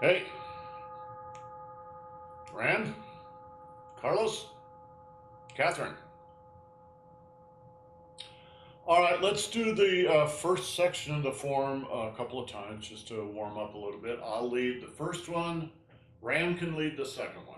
Hey, Rand, Carlos, Catherine. All right, let's do the first section of the form a couple of times just to warm up a little bit. I'll lead the first one. Rand can lead the second one.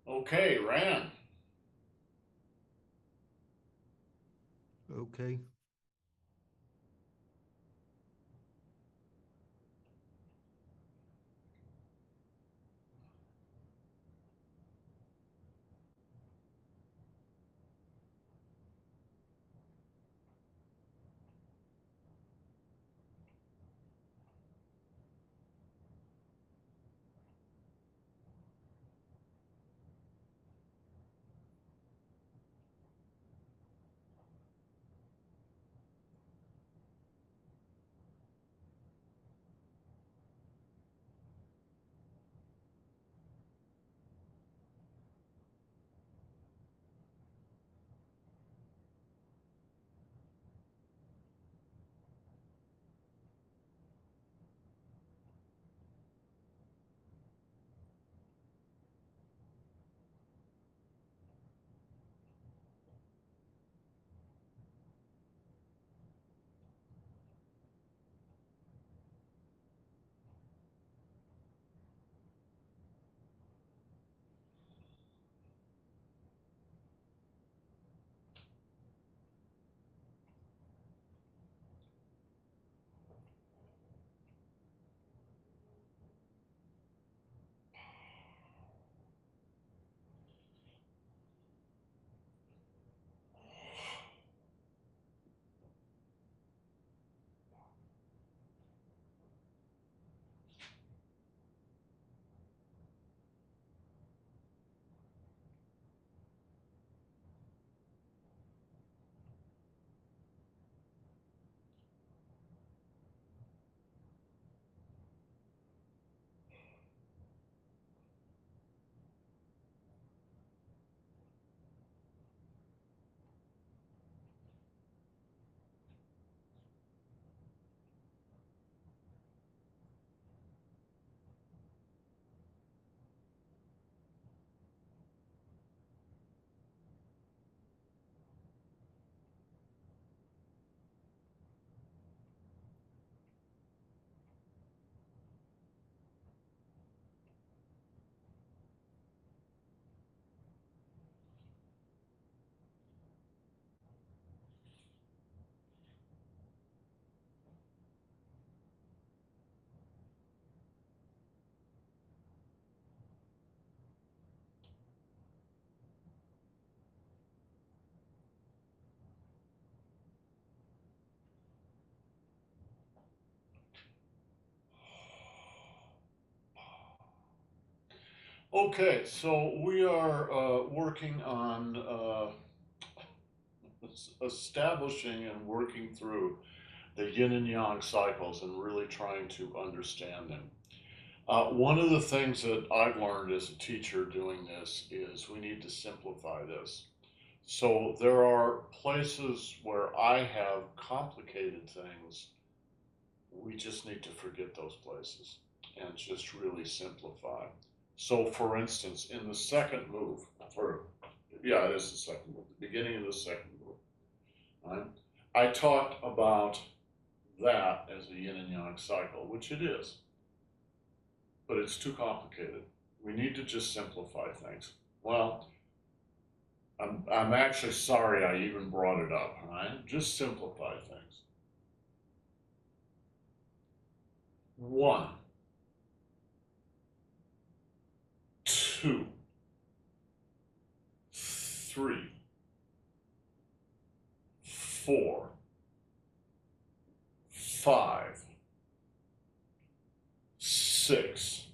Okay, Rand. Okay. Okay, so we are working on establishing and working through the yin and yang cycles and really trying to understand them. One of the things that I've learned as a teacher doing this is we need to simplify this. So there are places where I have complicated things. We just need to forget those places and just really simplify. So for instance, in the second move, yeah, it is the second move, the beginning of the second move, right? I talked about that as a yin and yang cycle, which it is, but it's too complicated. We need to just simplify things. Well, I'm actually sorry I even brought it up, right? Just simplify things. One, two, three, four, five, six,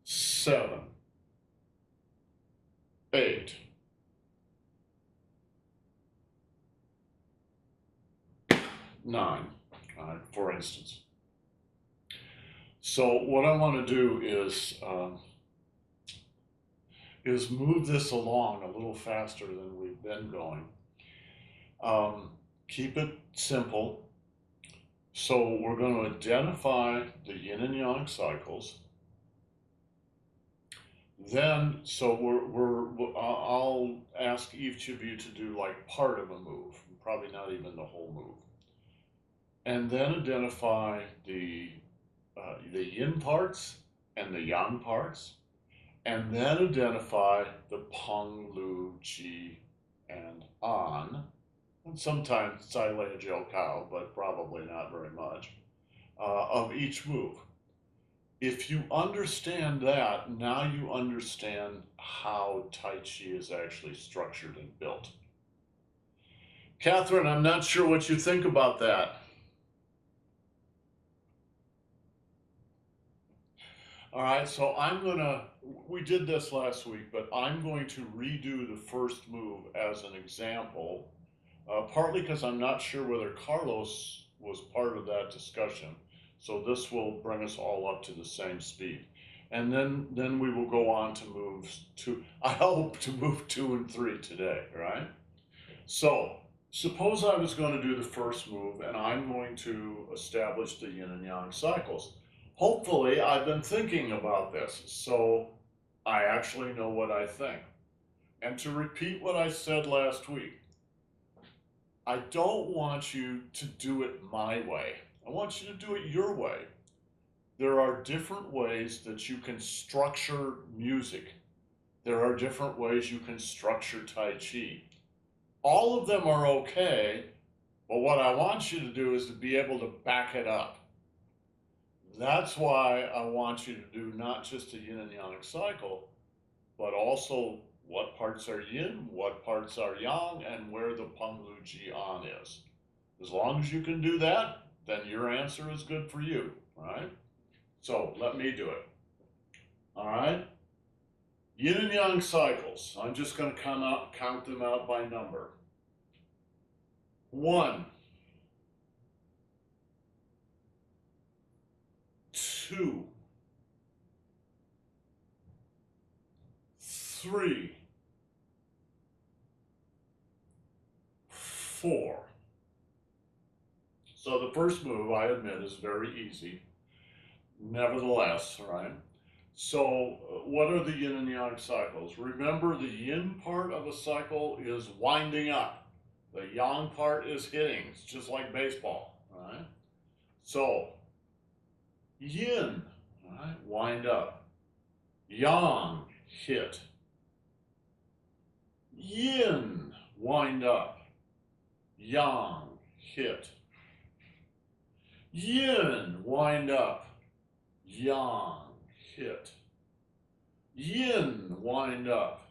seven, eight, nine, for instance. So what I want to do is move this along a little faster than we've been going. Keep it simple. So we're going to identify the yin and yang cycles. Then, so I'll ask each of you to do like part of a move, probably not even the whole move. And then identify the yin parts and the yang parts, and then identify the Peng, Lu, Qi, and An, and sometimes Tsai Lei Jiao Kao, but probably not very much, of each move. If you understand that, now you understand how Tai Chi is actually structured and built. Catherine, I'm not sure what you think about that. All right, so we did this last week, but I'm going to redo the first move as an example, partly because I'm not sure whether Carlos was part of that discussion. So this will bring us all up to the same speed. And then we will go on to moves two. I hope to move 2 and 3 today, right? So suppose I was going to do the first move and I'm going to establish the yin and yang cycles. Hopefully I've been thinking about this, so I actually know what I think. And to repeat what I said last week, I don't want you to do it my way. I want you to do it your way. There are different ways that you can structure music. There are different ways you can structure Tai Chi. All of them are okay, but what I want you to do is to be able to back it up. That's why I want you to do not just a yin and yang cycle, but also what parts are yin, what parts are yang, and where the Peng Lu Ji An is. As long as you can do that, then your answer is good for you, right? So let me do it. All right? Yin and yang cycles. I'm just going to count them out by number. 1, 2, 3, 4. So the first move, I admit, is very easy. Nevertheless, right? So what are the yin and yang cycles? Remember, the yin part of a cycle is winding up. The yang part is hitting. It's just like baseball, right? So yin, right? Wind up. Yang, hit. Yin, wind up. Yang, hit. Yin, wind up. Yang, hit. Yin, wind up.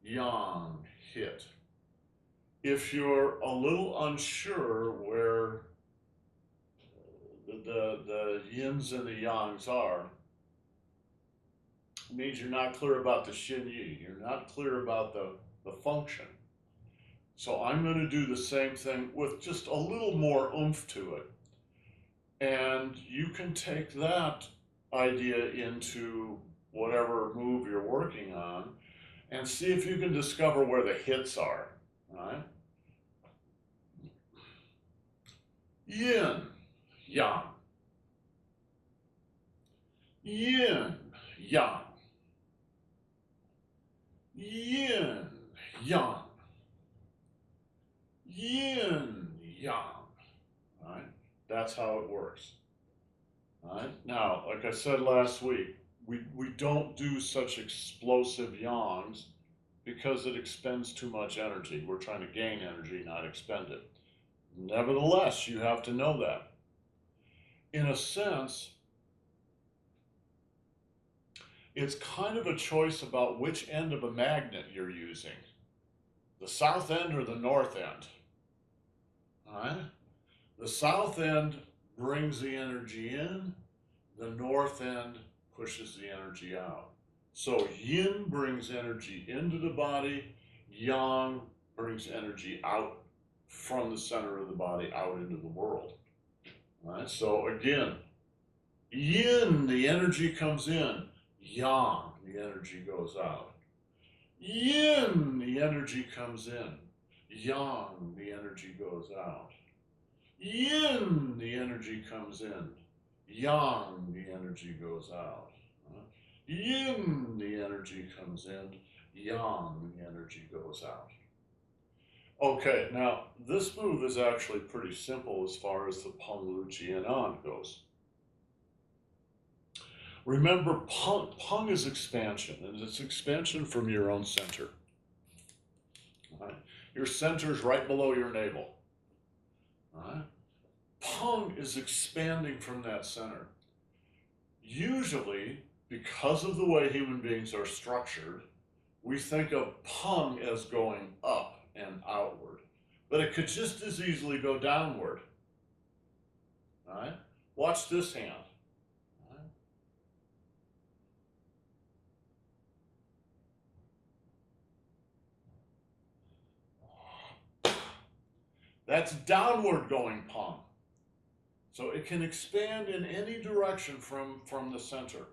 Yang, hit. If you're a little unsure where the yins and the yangs are, means you're not clear about the Shin Yi. You're not clear about the function. So I'm going to do the same thing with just a little more oomph to it. And you can take that idea into whatever move you're working on and see if you can discover where the hits are, right? Yin, yang. Yin, yang. Yin, yang. Yin, yang. Right? That's how it works. Right? Now, like I said last week, we don't do such explosive yangs because it expends too much energy. We're trying to gain energy, not expend it. Nevertheless, you have to know that. In a sense, it's kind of a choice about which end of a magnet you're using. The south end or the north end. All right? The south end brings the energy in, the north end pushes the energy out. So yin brings energy into the body, yang brings energy out from the center of the body out into the world. All right? So again, yin, the energy comes in, yang, the energy goes out. Yin, the energy comes in, yang, the energy goes out. Yin, the energy comes in, yang, the energy goes out. Yin, the energy comes in, yang, the energy goes out. Okay, now this move is actually pretty simple as far as the Peng Lu Jian An goes. Remember, Peng is expansion, and it's expansion from your own center. All right? Your center is right below your navel. All right? Peng is expanding from that center. Usually, because of the way human beings are structured, we think of Peng as going up and outward, but it could just as easily go downward. All right? Watch this hand. That's downward going Peng. So it can expand in any direction from the center.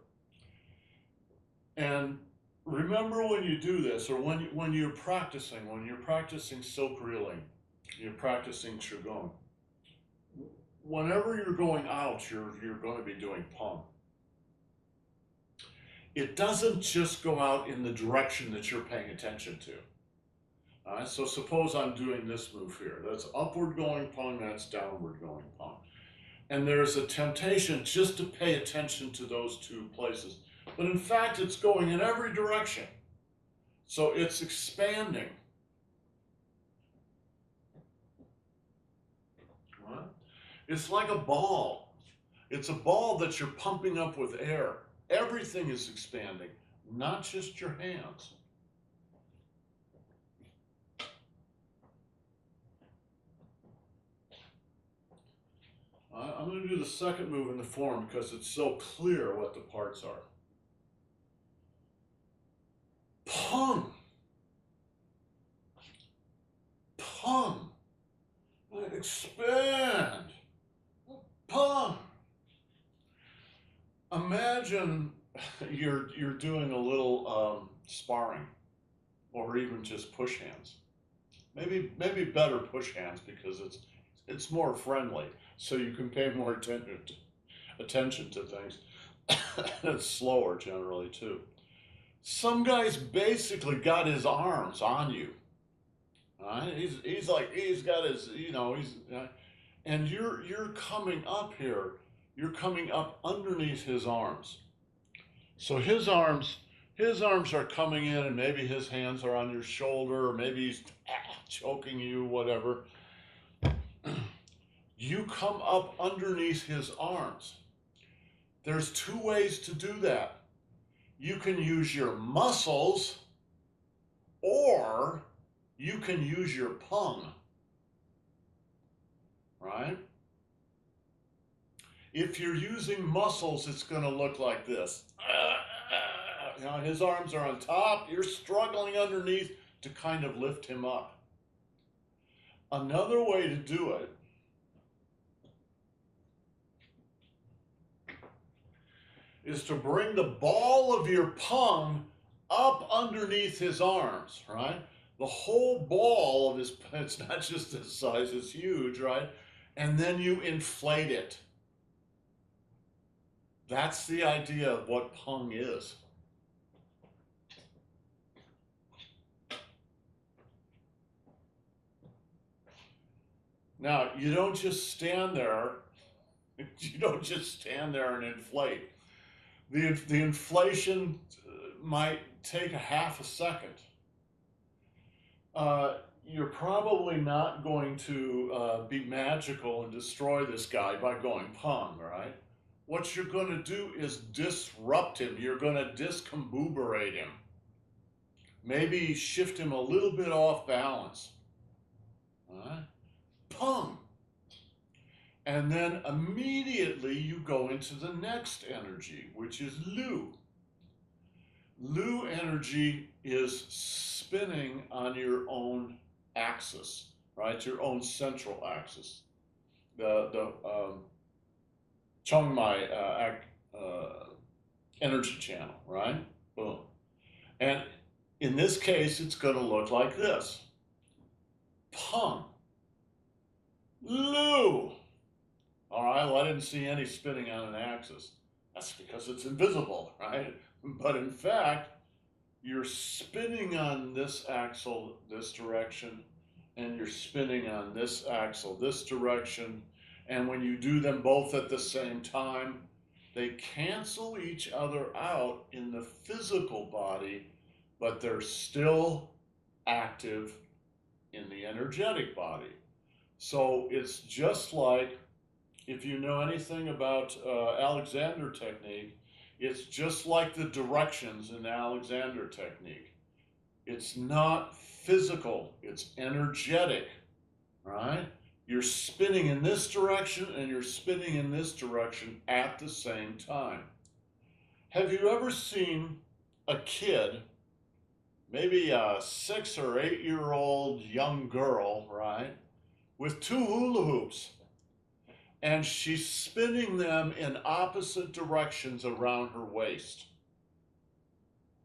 And remember when you do this, or when you're practicing silk reeling, you're practicing Qigong, whenever you're going out, you're going to be doing Peng. It doesn't just go out in the direction that you're paying attention to. All right, so suppose I'm doing this move here. That's upward going Peng, that's downward going Peng. And there's a temptation just to pay attention to those two places. But in fact, it's going in every direction. So it's expanding. Right? It's like a ball. It's a ball that you're pumping up with air. Everything is expanding, not just your hands. I'm going to do the second move in the form because it's so clear what the parts are. Peng. Peng. Expand. Peng. Imagine you're doing a little sparring, or even just push hands. Maybe better push hands because it's more friendly, so you can pay more attention to things. It's slower generally too. Some guy's basically got his arms on you. Right? He's got his, and you're coming up here. You're coming up underneath his arms. So his arms are coming in, and maybe his hands are on your shoulder, or maybe he's choking you, whatever. You come up underneath his arms. There's two ways to do that. You can use your muscles, or you can use your Peng. Right? If you're using muscles, it's going to look like this. his arms are on top. You're struggling underneath to kind of lift him up. Another way to do it is to bring the ball of your palm up underneath his arms, right? The whole ball of his, it's not just this size, it's huge, right? And then you inflate it. That's the idea of what pung is. Now, you don't just stand there. You don't just stand there and inflate. The inflation might take a half a second. You're probably not going to be magical and destroy this guy by going pung, right? What you're going to do is disrupt him. You're going to discombobulate him. Maybe shift him a little bit off balance. All right? Pung. And then immediately you go into the next energy, which is Lu. Lu energy is spinning on your own axis, right? Your own central axis. The Chongmai energy channel, right? Boom. And in this case, it's going to look like this. Pung. Lu. All right, well, I didn't see any spinning on an axis. That's because it's invisible, right? But in fact, you're spinning on this axle this direction, and you're spinning on this axle this direction. And when you do them both at the same time, they cancel each other out in the physical body, but they're still active in the energetic body. So it's just like, if you know anything about Alexander technique, it's just like the directions in the Alexander technique. It's not physical, it's energetic, right? You're spinning in this direction and you're spinning in this direction at the same time. Have you ever seen a kid, maybe a 6 or 8 year old young girl, right, with 2 hula hoops, and she's spinning them in opposite directions around her waist?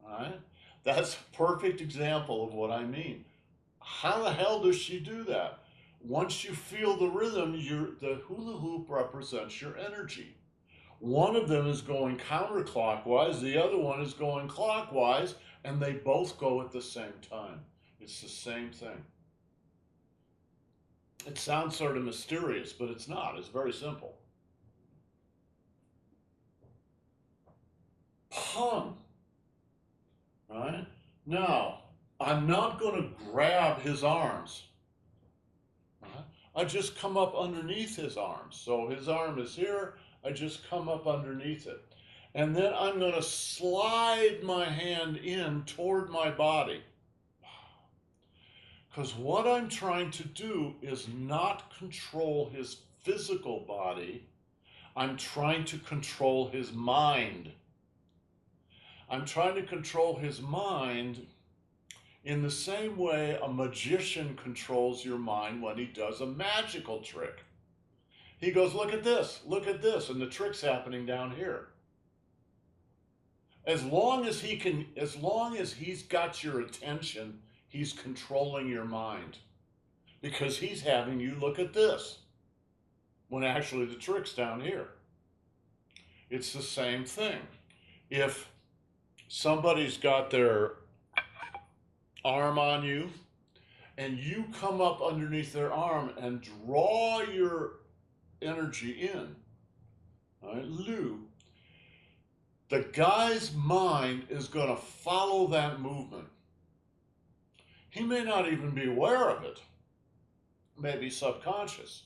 All right? That's a perfect example of what I mean. How the hell does she do that? Once you feel the rhythm, the hula hoop represents your energy. One of them is going counterclockwise, the other one is going clockwise, and they both go at the same time. It's the same thing. It sounds sort of mysterious, but it's not. It's very simple. Pung. Right? Now, I'm not going to grab his arms. Right? I just come up underneath his arms. So his arm is here. I just come up underneath it. And then I'm going to slide my hand in toward my body. Because what I'm trying to do is not control his physical body. I'm trying to control his mind. I'm trying to control his mind in the same way a magician controls your mind when he does a magical trick. He goes, look at this, and the trick's happening down here. As long as he's got your attention, he's controlling your mind, because he's having you look at this, when actually the trick's down here. It's the same thing. If somebody's got their arm on you, and you come up underneath their arm and draw your energy in, all right, Lu, the guy's mind is going to follow that movement. He may not even be aware of it, maybe subconscious,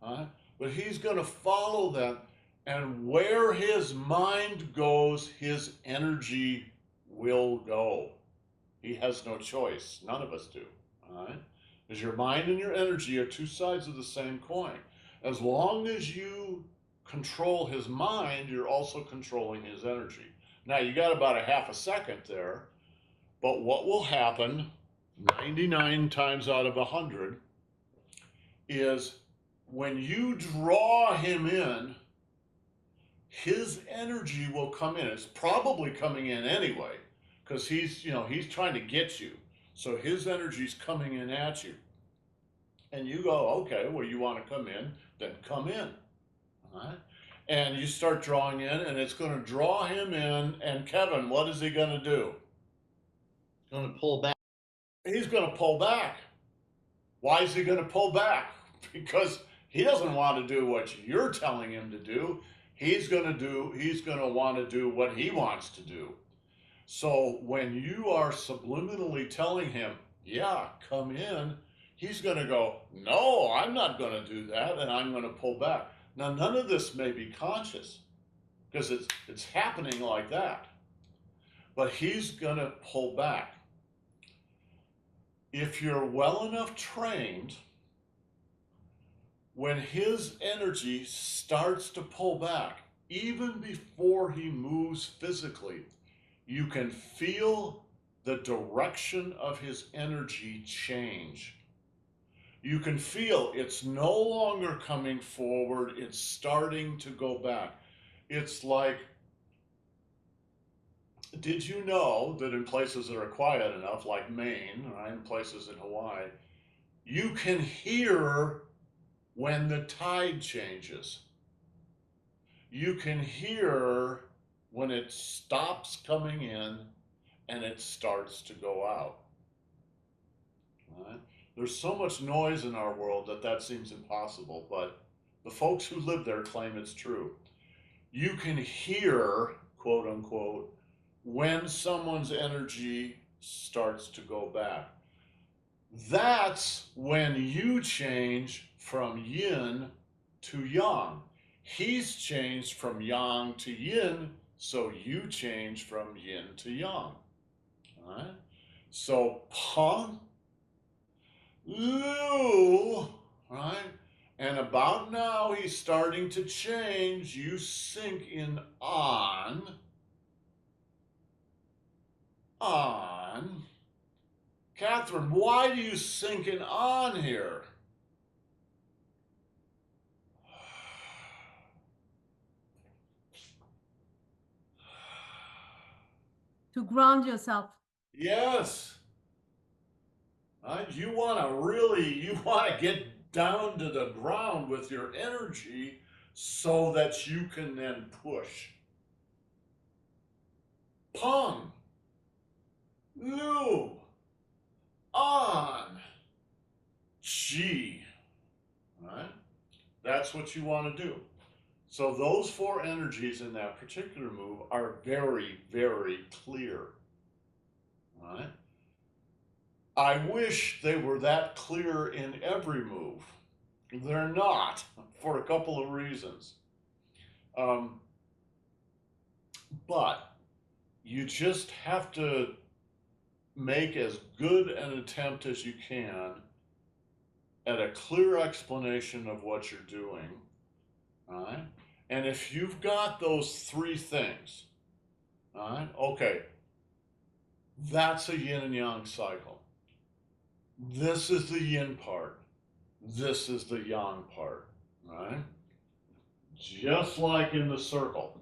all right? But he's going to follow that, and where his mind goes, his energy will go. He has no choice. None of us do, all right? Because your mind and your energy are two sides of the same coin. As long as you control his mind, you're also controlling his energy. Now you got about a half a second there, but what will happen 99 times out of 100 is when you draw him in, his energy will come in. It's probably coming in anyway, because he's trying to get you. So his energy's coming in at you. And you go, okay, well, you want to come in, then come in. All right? And you start drawing in, and it's going to draw him in. And Kevin, what is he going to do? Going to pull back. He's going to pull back. Why is he going to pull back? Because he doesn't want to do what you're telling him to do. He's going to want to do what he wants to do. So when you are subliminally telling him, yeah, come in, he's going to go, no, I'm not going to do that, and I'm going to pull back. Now, none of this may be conscious because it's happening like that. But he's going to pull back. If you're well enough trained, when his energy starts to pull back, even before he moves physically, you can feel the direction of his energy change. You can feel it's no longer coming forward, it's starting to go back. It's like, did you know that in places that are quiet enough, like Maine, right, in places in Hawaii, you can hear when the tide changes. You can hear when it stops coming in and it starts to go out. Right? There's so much noise in our world that seems impossible, but the folks who live there claim it's true. You can hear, quote unquote, when someone's energy starts to go back. That's when you change from yin to yang. He's changed from yang to yin, so you change from yin to yang. All right? So Peng, Lu, right? And about now he's starting to change. You sink in on. Catherine, why do you sink in on here? To ground yourself. Yes. Right? You want to get down to the ground with your energy so that you can then push. Peng, Lu, on, Qi. Right? That's what you want to do. So those four energies in that particular move are very, very clear. Right? I wish they were that clear in every move. They're not, for a couple of reasons. But you just have to make as good an attempt as you can at a clear explanation of what you're doing. All right? And if you've got those three things, all right, okay, that's a yin and yang cycle. This is the yin part. This is the yang part, right? Just like in the circle.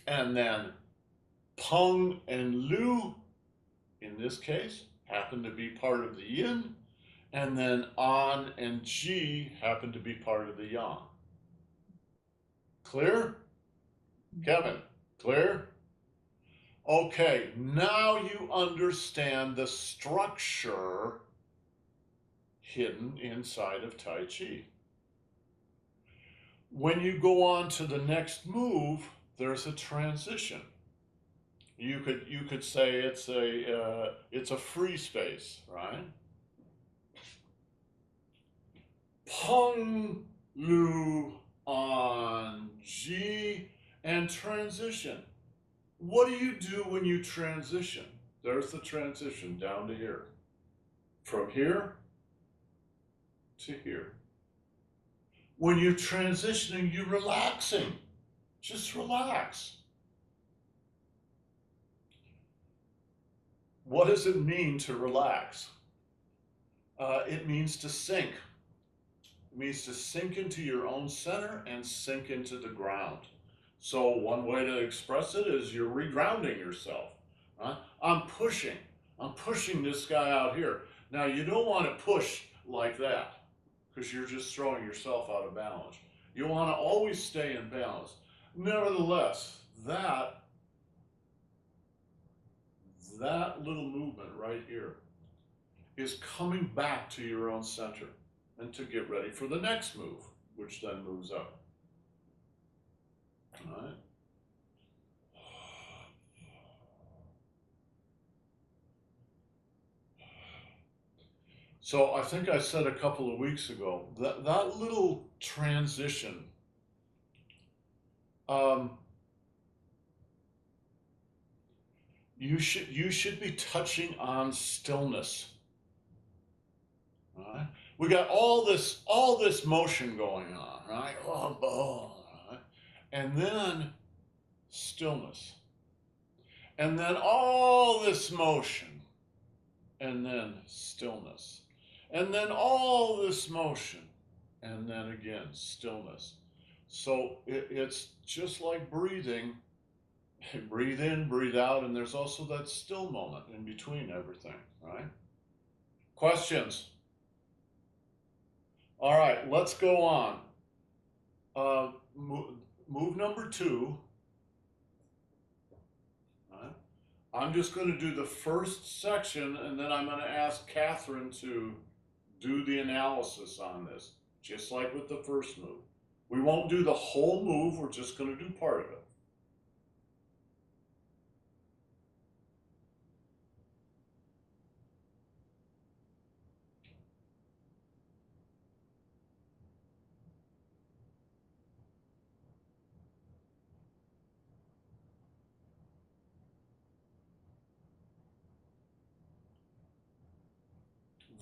And then Peng and Lu, in this case, happen to be part of the yin, and then An and Qi happen to be part of the yang. Clear? Kevin, clear? Okay, now you understand the structure hidden inside of Tai Chi. When you go on to the next move, there's a transition. You could say it's a free space, right? Peng, Lu, An, Ji, and transition. What do you do when you transition? There's the transition down to here. From here to here. When you're transitioning, you're relaxing. Just relax. what does it mean to relax? It means to sink. It means to sink into your own center and sink into the ground. So one way to express it is you're regrounding yourself. Right? I'm pushing this guy out here. Now you don't want to push like that because you're just throwing yourself out of balance. You want to always stay in balance. Nevertheless, that little movement right here is coming back to your own center and to get ready for the next move, which then moves up. All right. So I think I said a couple of weeks ago that that little transition, um, you should be touching on stillness. Right? We got all this motion going on, right? Right? And then stillness, and then all this motion, and then stillness, and then all this motion, and then again stillness. So it's just like breathing. Breathe in, breathe out, and there's also that still moment in between everything, right? Questions? All right, let's go on. Move number 2. Right? I'm just going to do the first section, and then I'm going to ask Catherine to do the analysis on this, just like with the first move. We won't do the whole move, we're just going to do part of it.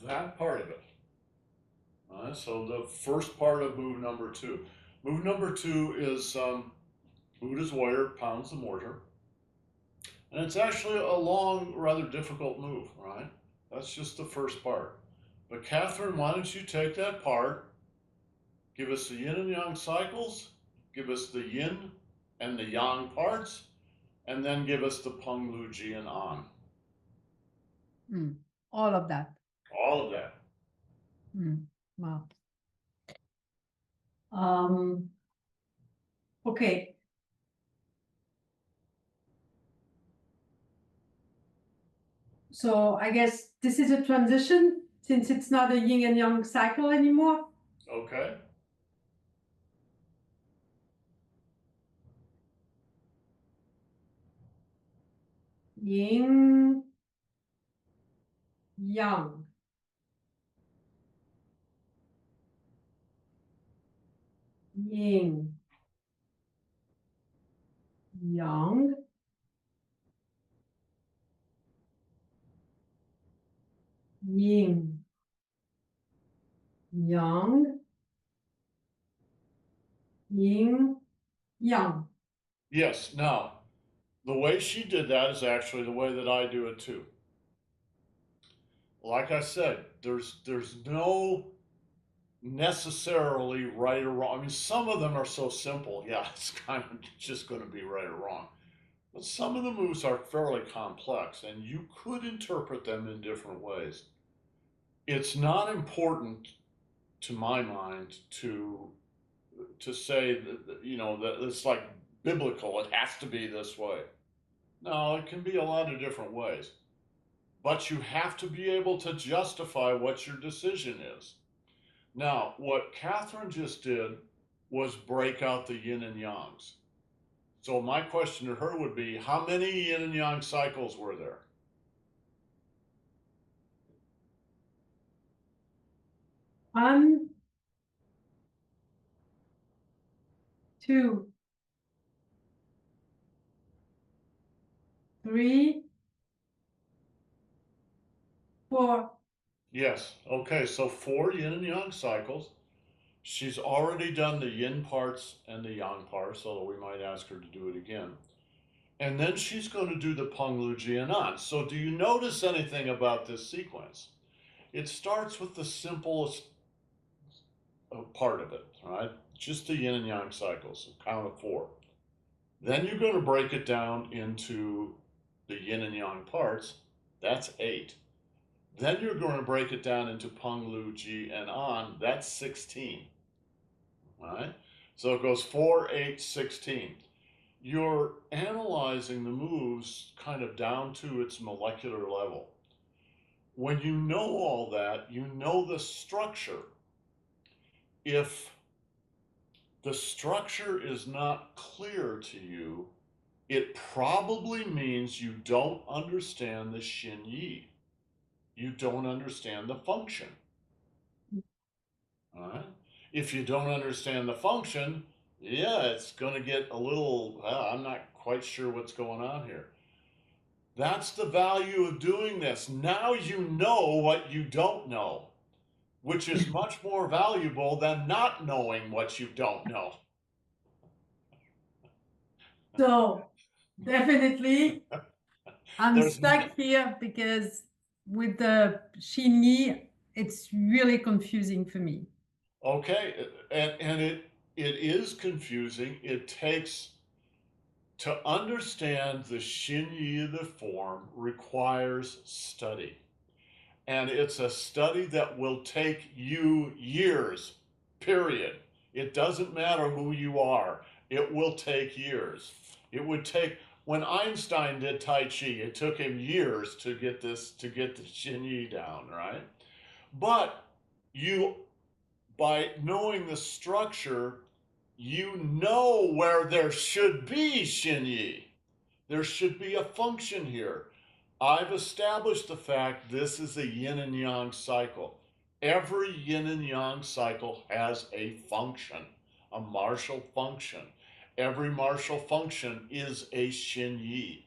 That part of it. All right, so the first part of move number 2. Move number 2 is Buddha's warrior pounds the mortar. And it's actually a long, rather difficult move, right? That's just the first part. But Catherine, why don't you take that part, give us the yin and yang cycles, give us the yin and the yang parts, and then give us the Peng Lu Ji and An. All of that. All of that. Wow. Okay. So I guess this is a transition since it's not a yin and yang cycle anymore. Okay. Yin, yang. Yin, yang. Yin, yang. Yin, yang. Yes, now, the way she did that is actually the way that I do it too. Like I said, there's no necessarily right or wrong. I mean, some of them are so simple, yeah, it's kind of just going to be right or wrong. But some of the moves are fairly complex, and you could interpret them in different ways. It's not important, to my mind, to say that that it's like biblical. It has to be this way. No, it can be a lot of different ways. But you have to be able to justify what your decision is. Now, what Catherine just did was break out the yin and yangs. So my question to her would be, how many yin and yang cycles were there? 1, 2, 3, 4. Yes. Okay, so 4 yin and yang cycles. She's already done the yin parts and the yang parts, although we might ask her to do it again. and then she's going to do the Penglu Jianan. So do you notice anything about this sequence? It starts with the simplest part of it, right? Just the yin and yang cycles, a count of 4. Then you're going to break it down into the yin and yang parts. That's 8. Then you're going to break it down into Penglu, Ji, and An. That's 16. All right? So it goes 4, 8, 16. You're analyzing the moves kind of down to its molecular level. When you know all that, you know the structure. If the structure is not clear to you, it probably means you don't understand the Xin Yi. You don't understand the function. All right? If you don't understand the function, yeah, it's going to get a little, I'm not quite sure what's going on here. That's the value of doing this. Now you know what you don't know, which is much more valuable than not knowing what you don't know. So definitely, I'm There's stuck here because with the Shinyi, it's really confusing for me. okay, and it is confusing. It takes to understand the Xinyi of the form requires study. And it's a study that will take you years, period. It doesn't matter who you are, it will take years. It would take, when Einstein did Tai Chi, it took him years to get to get the Xinyi down, right? But you, by knowing the structure, you know where there should be Xinyi. There should be a function here. I've established the fact this is a yin and yang cycle. Every yin and yang cycle has a function, a martial function. Every martial function is a Xin Yi.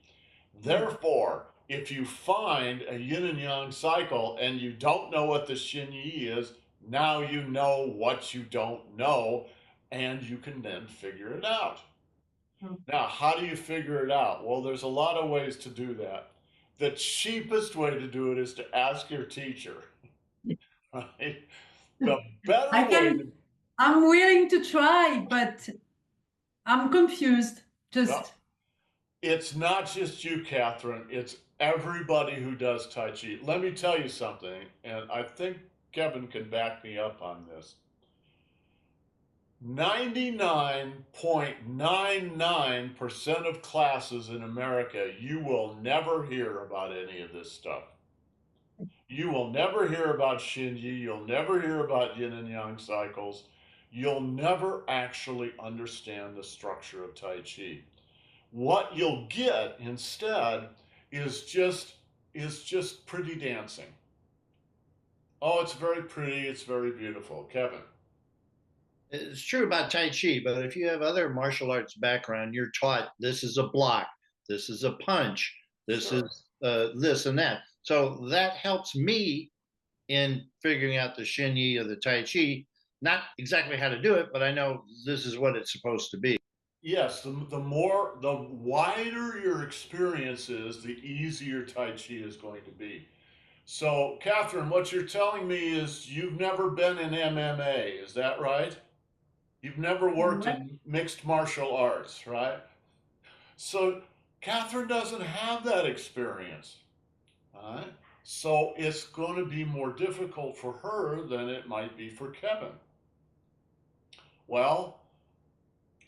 Therefore, if you find a yin and yang cycle and you don't know what the Xin Yi is, now you know what you don't know, and you can then figure it out. Now, how do you figure it out? Well, there's a lot of ways to do that. The cheapest way to do it is to ask your teacher, right? The better way to, I'm willing to try, but I'm confused. well, Just, it's not just you, Catherine. It's everybody who does Tai Chi. Let me tell you something, and I think Kevin can back me up on this. 99.99% of classes in America, you will never hear about any of this stuff. You will never hear about Shinji. You'll never hear about yin and yang cycles. You'll never actually understand the structure of Tai Chi. What you'll get instead is just pretty dancing. Oh, it's very pretty. It's very beautiful. Kevin. It's true about Tai Chi, but if you have other martial arts background, you're taught this is a block, this is a punch, this Sure. is this and that. So that helps me in figuring out the Shin Yi of the Tai Chi. Not exactly how to do it, but I know this is what it's supposed to be. Yes, the wider your experience is, the easier Tai Chi is going to be. So, Catherine, what you're telling me is you've never been in MMA, is that right? You've never worked what? in mixed martial arts, right? So, Catherine doesn't have that experience, all right? So, it's going to be more difficult for her than it might be for Kevin. Well,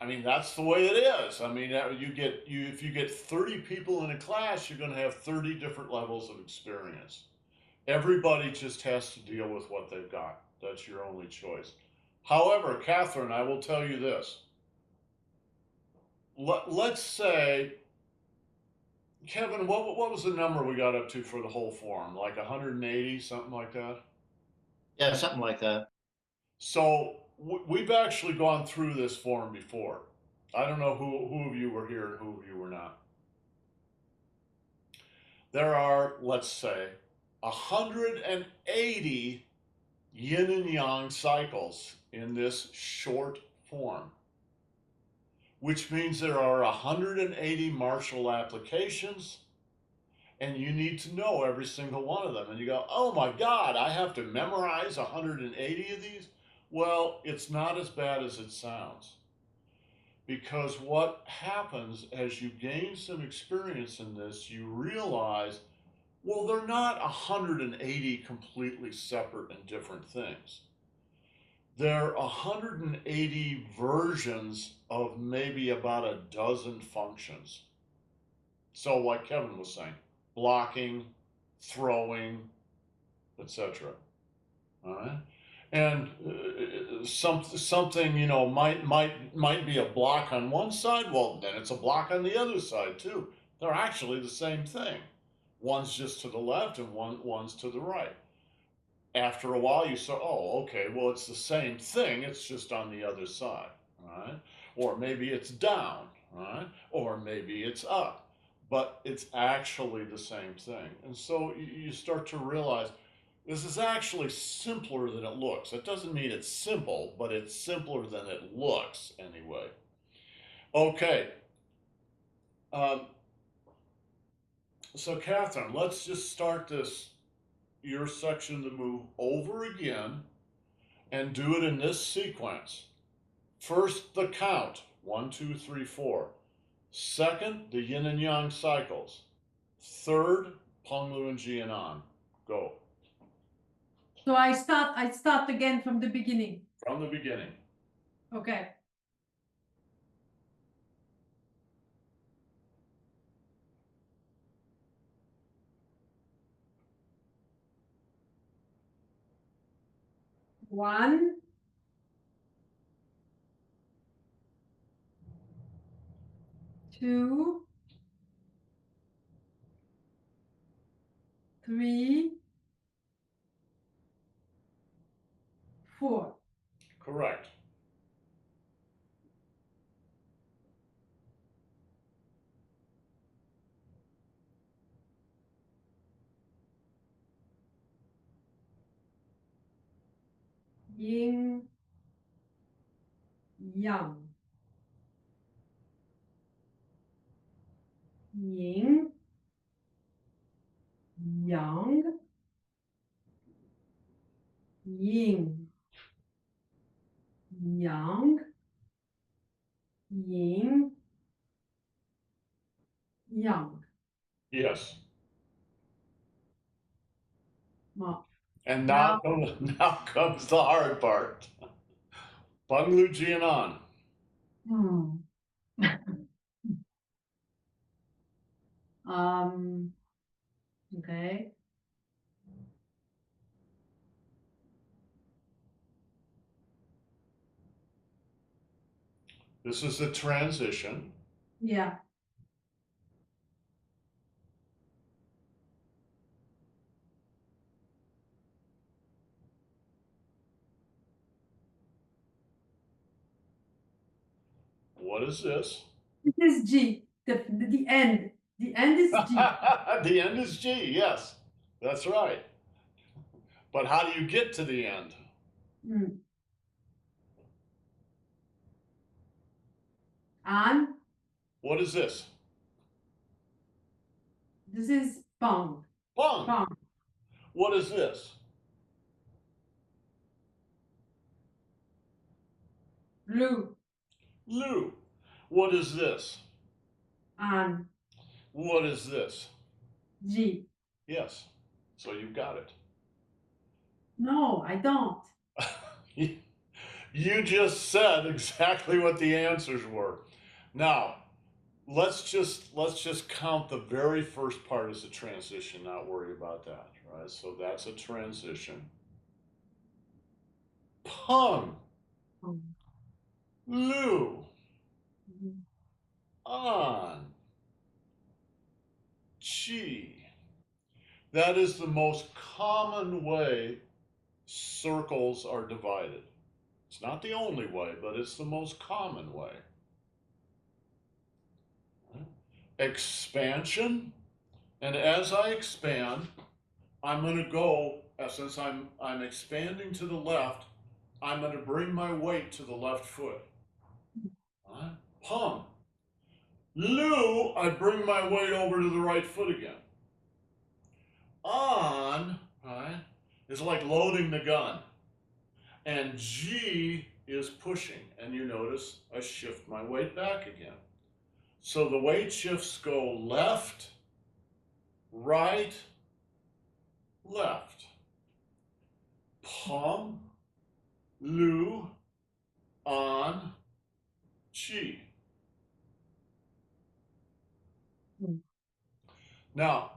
I mean, that's the way it is. I mean, if you get 30 people in a class, you're going to have 30 different levels of experience. Everybody just has to deal with what they've got. That's your only choice. However, Catherine, I will tell you this. Let's say, Kevin, what was the number we got up to for the whole form? Like 180, something like that? Yeah, something like that. So we've actually gone through this form before. I don't know who of you were here and who of you were not. There are, let's say, 180 yin and yang cycles in this short form. which means there are 180 martial applications, and you need to know every single one of them. And you go, oh my God, I have to memorize 180 of these? Well, it's not as bad as it sounds. Because what happens as you gain some experience in this, you realize, well, they're not 180 completely separate and different things. They're 180 versions of maybe about a dozen functions. So, like Kevin was saying, blocking, throwing, etc. All right, and something might be a block on one side. Well, then it's a block on the other side too. They're actually the same thing. One's just to the left and one's to the right. After a while, you say, "Oh, okay. Well, it's the same thing. It's just on the other side." All right, or maybe it's down. All right, or maybe it's up, but it's actually the same thing. And so you start to realize this is actually simpler than it looks. It doesn't mean it's simple, but it's simpler than it looks anyway. Okay. Um, so, Catherine, let's just start your section to move over again and do it in this sequence. First, the count 1, 2, 3, 4. Second, the yin and yang cycles. Third, Peng Lu and Jianan. Go. So I start again from the beginning. From the beginning. Okay. One, two, three, four. Correct. Yin, yang. Yin, yang, yin, yang, yin, yang. Yes. Well, And now, now comes the hard part. Peng Lu Jianan. hmm. um, okay. This is the transition. Yeah. What is this? It is G. The end. The end is G. The end is G, yes. That's right. But how do you get to the end? Mm. And What is this? this is Pong. Peng. Pong. What is this? Lu. Lu. What is this? And What is this? G. Yes. So you've got it. No, I don't. You just said exactly what the answers were. Now, let's just count the very first part as a transition, not worry about that, right? So that's a transition. Peng, Um, Lu, mhm. An, Chi. That is the most common way circles are divided. It's not the only way, but it's the most common way. Expansion, and as I expand, I'm going to go, since I'm expanding to the left, I'm going to bring my weight to the left foot. Pum. Lu, I bring my weight over to the right foot again. On, right, is like loading the gun. And G is pushing. And you notice I shift my weight back again. So the weight shifts go left, right, left. Pum, Lu, on, Chi. Now,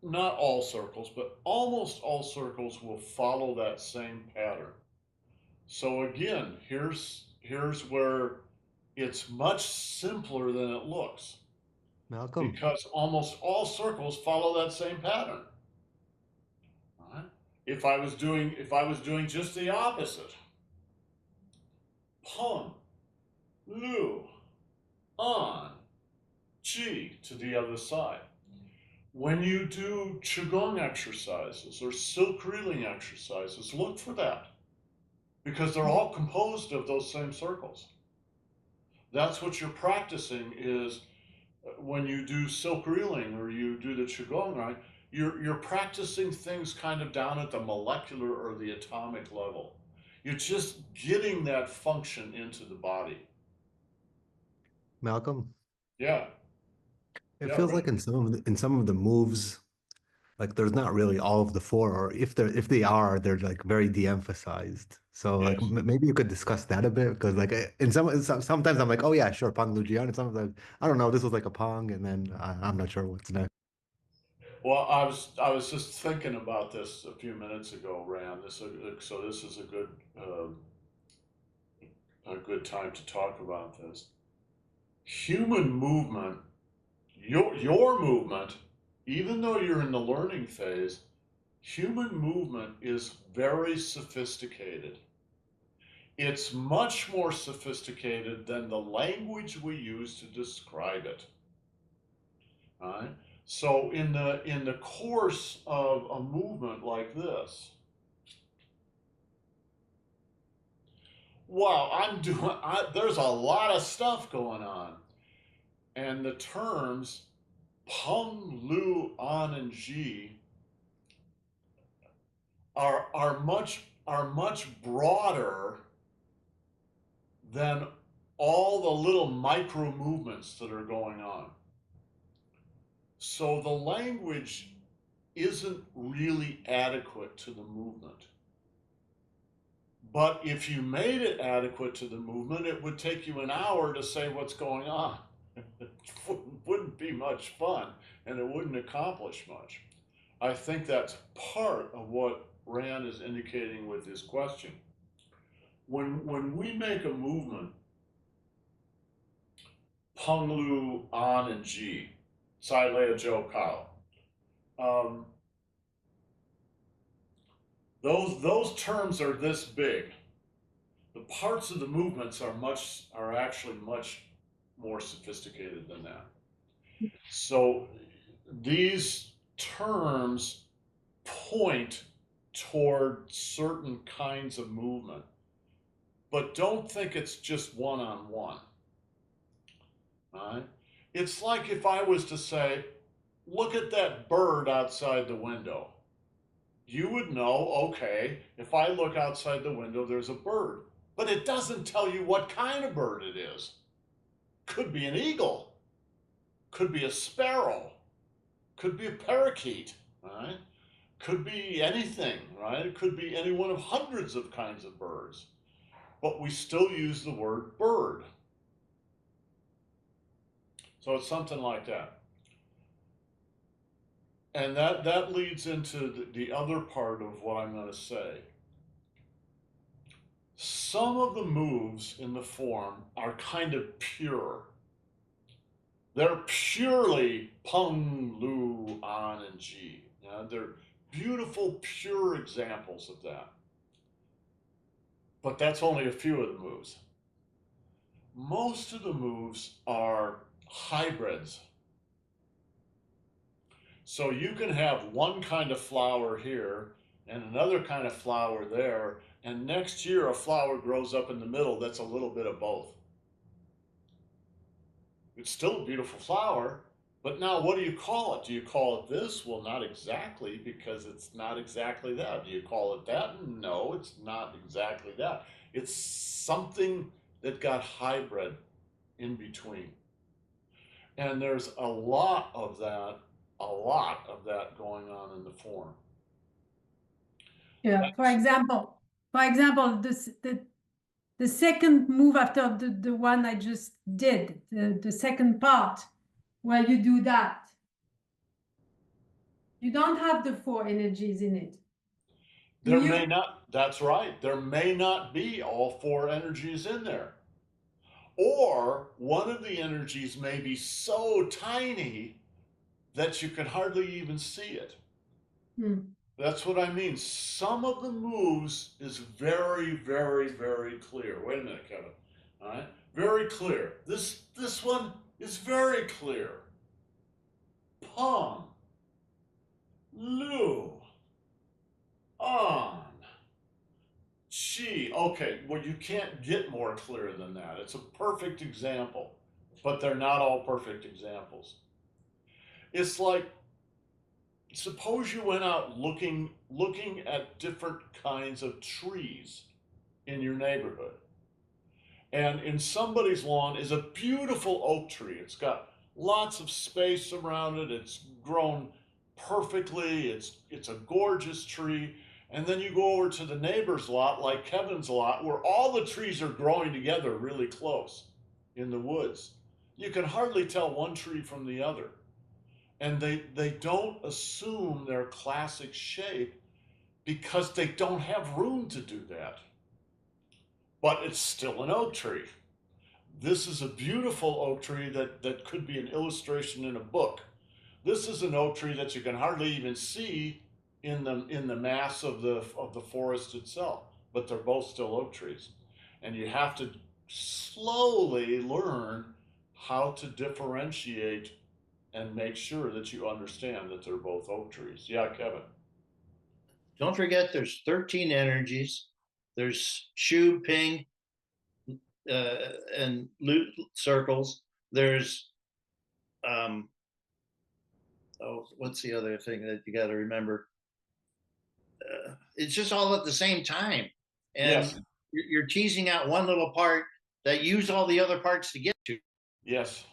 not all circles, but almost all circles will follow that same pattern. So again, here's where it's much simpler than it looks, Malcolm, because almost all circles follow that same pattern. Right? If I was doing just the opposite, pum, lu, on, chi to the other side. When you do Qigong exercises or silk reeling exercises, look for that, because they're all composed of those same circles. That's what you're practicing is when you do silk reeling or you do the Qigong, right? You're practicing things kind of down at the molecular or the atomic level. You're just getting that function into the body. Malcolm, Yeah. it Yeah, feels right. like in some of the moves, like there's not really all of the four, or if they are, they're like very de-emphasized. So like Yes. maybe you could discuss that a bit because like sometimes I'm like, oh yeah, sure, Pong Lujian, and sometimes like, I don't know, this was like a Pong, and then I'm not sure what's next. Well, I was just thinking about this a few minutes ago, Rand. So this is a good time to talk about this. Human movement, your movement, even though you're in the learning phase, human movement is very sophisticated. It's much more sophisticated than the language we use to describe it. Right? So in the course of a movement like this, wow, there's a lot of stuff going on. And the terms pum, lu, an, and ji are much broader than all the little micro movements that are going on. So the language isn't really adequate to the movement. But if you made it adequate to the movement, it would take you an hour to say what's going on. It wouldn't be much fun, and it wouldn't accomplish much. I think that's part of what Rand is indicating with his question. When we make a movement, Peng Lu, An, and Ji, Sai Lea Joe Kao, um, those terms are this big. The parts of the movements are actually much more sophisticated than that. So these terms point toward certain kinds of movement, but don't think it's just one-on-one. Right? It's like if I was to say, look at that bird outside the window. You would know, okay, if I look outside the window, there's a bird. But it doesn't tell you what kind of bird it is. Could be an eagle, could be a sparrow, could be a parakeet, right? Could be anything, right? It could be any one of hundreds of kinds of birds. But we still use the word bird. So it's something like that. And that leads into the other part of what I'm going to say. Some of the moves in the form are kind of pure. They're purely Peng, Lu, An, and Ji. They're beautiful, pure examples of that. But that's only a few of the moves. Most of the moves are hybrids. So you can have one kind of flower here and another kind of flower there, and next year a flower grows up in the middle that's a little bit of both. It's still a beautiful flower, but now what do you call it? Do you call it this? Well, not exactly, because it's not exactly that. Do you call it that? No, it's not exactly that. It's something that got hybrid in between. And there's a lot of that going on in the form. Yeah, for example, the second move after the one I just did, the second part, where you do that, you don't have the four energies in it. Do There you? may not, that's right, there may not be all four energies in there. Or one of the energies may be so tiny that you can hardly even see it. That's what I mean. Some of the moves is very, very, very clear. Wait a minute, Kevin. All right, very clear. This one is very clear. Pong, Lu, on, Chi. Okay, well, you can't get more clear than that. It's a perfect example, but they're not all perfect examples. It's like, suppose you went out looking at different kinds of trees in your neighborhood. And in somebody's lawn is a beautiful oak tree. It's got lots of space around it. It's grown perfectly. It's a gorgeous tree. And then you go over to the neighbor's lot, like Kevin's lot, where all the trees are growing together really close in the woods. You can hardly tell one tree from the other. And they don't assume their classic shape because they don't have room to do that. But it's still an oak tree. This is a beautiful oak tree that could be an illustration in a book. This is an oak tree that you can hardly even see in the mass of the forest itself, but they're both still oak trees. And you have to slowly learn how to differentiate and make sure that you understand that they're both oak trees. Yeah, Kevin. Don't forget there's 13 energies. There's Shu, Ping, and loot circles. There's what's the other thing that you got to remember? It's just all at the same time, and Yes. you're teasing out one little part that use all the other parts to get to. Yes.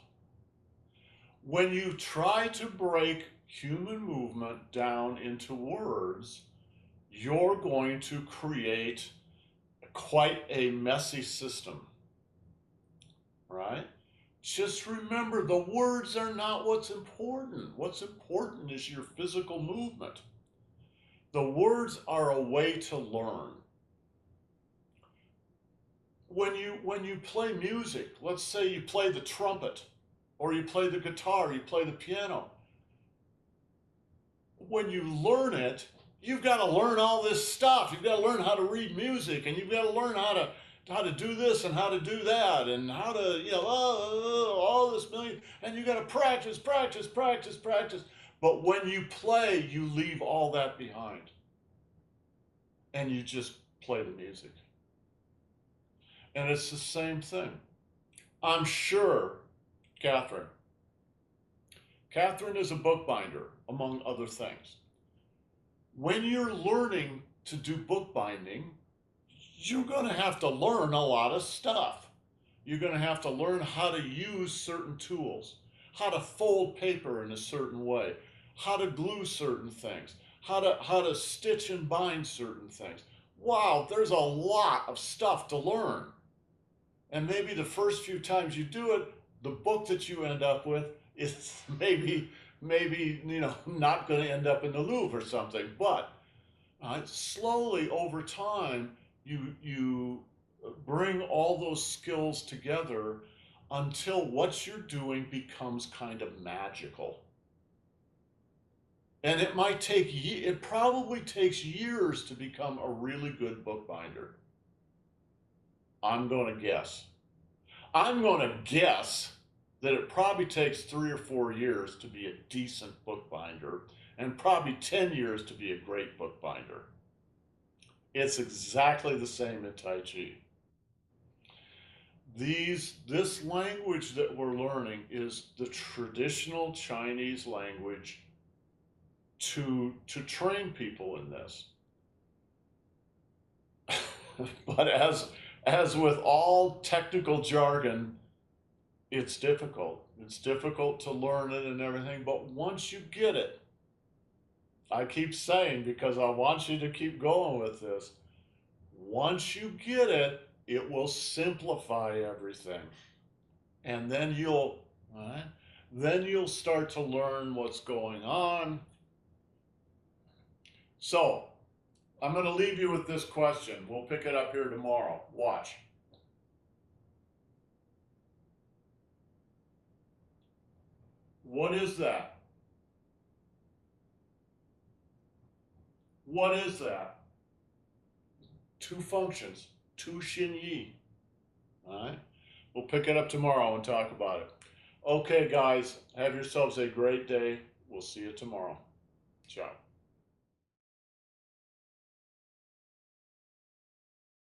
When you try to break human movement down into words, you're going to create quite a messy system, right? Just remember, the words are not what's important. What's important is your physical movement. The words are a way to learn. When you play music, let's say you play the trumpet, or you play the guitar, you play the piano. When you learn it, you've got to learn all this stuff. You've got to learn how to read music, and you've got to learn how to do this and how to do that, and how to all this million. And you got to practice, practice, practice, practice. But when you play, you leave all that behind, and you just play the music. And it's the same thing. I'm sure, Catherine. Catherine is a bookbinder, among other things. When you're learning to do bookbinding, you're going to have to learn a lot of stuff. You're going to have to learn how to use certain tools, how to fold paper in a certain way, how to glue certain things, how to stitch and bind certain things. Wow, there's a lot of stuff to learn. And maybe the first few times you do it, the book that you end up with is maybe not going to end up in the Louvre or something. But slowly over time, you bring all those skills together until what you're doing becomes kind of magical. And it probably takes years to become a really good bookbinder. I'm going to guess. I'm going to guess that it probably takes 3 or 4 years to be a decent bookbinder, and probably 10 years to be a great bookbinder. It's exactly the same in Tai Chi. This language that we're learning is the traditional Chinese language to train people in this. But as with all technical jargon, it's difficult. It's difficult to learn it and everything, but once you get it, I keep saying, because I want you to keep going with this, once you get it, it will simplify everything. And then you'll start to learn what's going on. So, I'm going to leave you with this question. We'll pick it up here tomorrow. Watch. What is that? What is that? Two functions, two Xin Yi. All right? We'll pick it up tomorrow and talk about it. Okay, guys, have yourselves a great day. We'll see you tomorrow. Ciao.